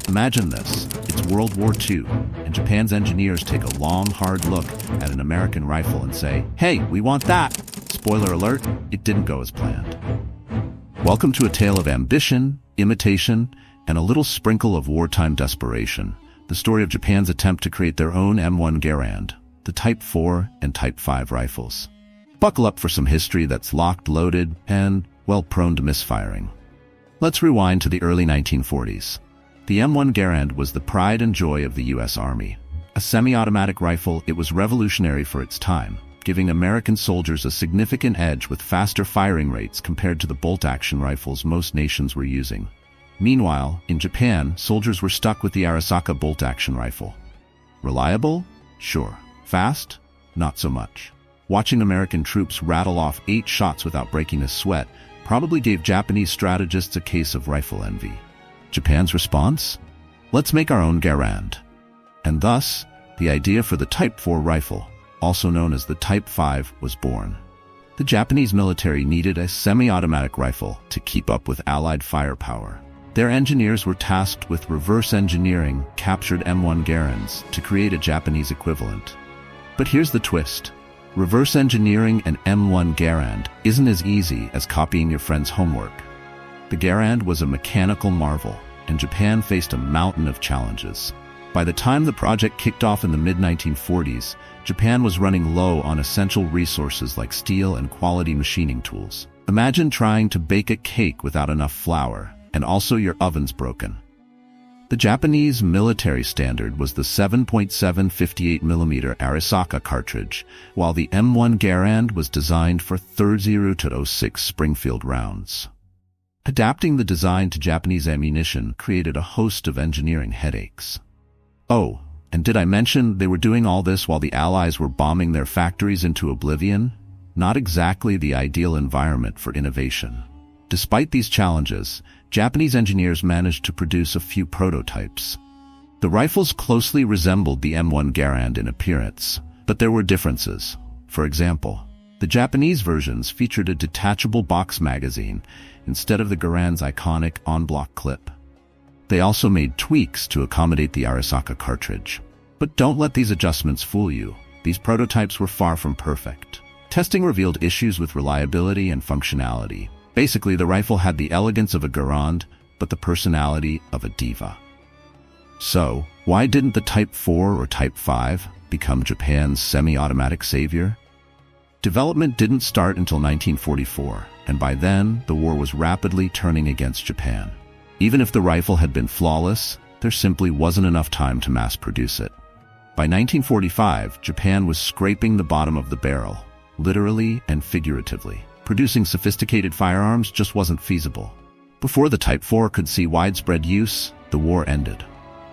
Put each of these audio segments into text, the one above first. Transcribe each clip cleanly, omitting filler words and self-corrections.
Imagine this. It's World War II, and Japan's engineers take a long, hard look at an American rifle and say, "Hey, we want that!" Spoiler alert, it didn't go as planned. Welcome to a tale of ambition, imitation, and a little sprinkle of wartime desperation. The story of Japan's attempt to create their own M1 Garand, the Type 4 and Type 5 rifles. Buckle up for some history that's locked, loaded, and, well, prone to misfiring. Let's rewind to the early 1940s. The M1 Garand was the pride and joy of the U.S. Army. A semi-automatic rifle, it was revolutionary for its time, giving American soldiers a significant edge with faster firing rates compared to the bolt-action rifles most nations were using. Meanwhile, in Japan, soldiers were stuck with the arisaka bolt-action rifle. Reliable? Sure. Fast? Not so much. Watching American troops rattle off 8 shots without breaking a sweat probably gave Japanese strategists a case of rifle envy. Japan's response? Let's make our own Garand. And thus, the idea for the Type 4 rifle, also known as the Type 5, was born. The Japanese military needed a semi-automatic rifle to keep up with Allied firepower. Their engineers were tasked with reverse engineering captured M1 Garands to create a Japanese equivalent. But here's the twist. Reverse engineering an M1 Garand isn't as easy as copying your friend's homework. The Garand was a mechanical marvel, and Japan faced a mountain of challenges. By the time the project kicked off in the mid-1940s, Japan was running low on essential resources like steel and quality machining tools. Imagine trying to bake a cake without enough flour, and also your oven's broken. The Japanese military standard was the 7.7 58mm arisaka cartridge, while the M1 Garand was designed for 30-06 Springfield rounds. Adapting the design to Japanese ammunition created a host of engineering headaches. Oh, and did I mention they were doing all this while the Allies were bombing their factories into oblivion? Not exactly the ideal environment for innovation. Despite these challenges, Japanese engineers managed to produce a few prototypes. The rifles closely resembled the M1 Garand in appearance, but there were differences. For example, the Japanese versions featured a detachable box magazine instead of the Garand's iconic on-block clip. They also made tweaks to accommodate the arisaka cartridge. But don't let these adjustments fool you. These prototypes were far from perfect. Testing revealed issues with reliability and functionality. Basically, the rifle had the elegance of a Garand, but the personality of a diva. So, why didn't the Type 4 or Type 5 become Japan's semi-automatic savior? Development didn't start until 1944, and by then, the war was rapidly turning against Japan. Even if the rifle had been flawless, there simply wasn't enough time to mass-produce it. By 1945, Japan was scraping the bottom of the barrel, literally and figuratively. Producing sophisticated firearms just wasn't feasible. Before the Type 4 could see widespread use, the war ended.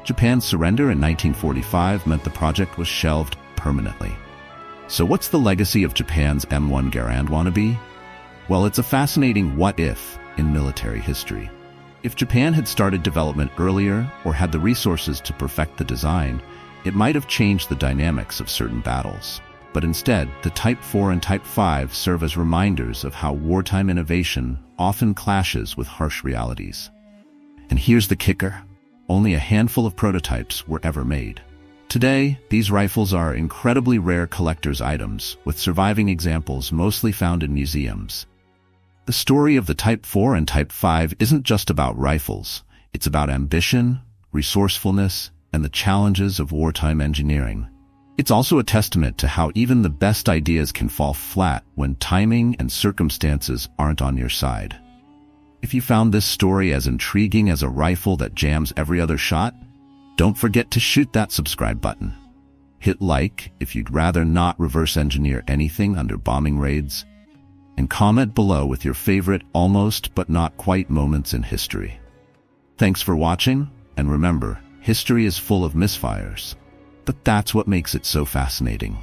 Japan's surrender in 1945 meant the project was shelved permanently. So what's the legacy of Japan's M1 Garand wannabe? Well, it's a fascinating what-if in military history. If Japan had started development earlier or had the resources to perfect the design, it might have changed the dynamics of certain battles. But instead, the Type 4 and Type 5 serve as reminders of how wartime innovation often clashes with harsh realities. And here's the kicker. Only a handful of prototypes were ever made. Today, these rifles are incredibly rare collector's items, with surviving examples mostly found in museums. The story of the Type 4 and Type 5 isn't just about rifles. It's about ambition, resourcefulness, and the challenges of wartime engineering. It's also a testament to how even the best ideas can fall flat when timing and circumstances aren't on your side. If you found this story as intriguing as a rifle that jams every other shot, don't forget to shoot that subscribe button. Hit like if you'd rather not reverse engineer anything under bombing raids, and comment below with your favorite almost but not quite moments in history. Thanks for watching, and remember, history is full of misfires. But that's what makes it so fascinating.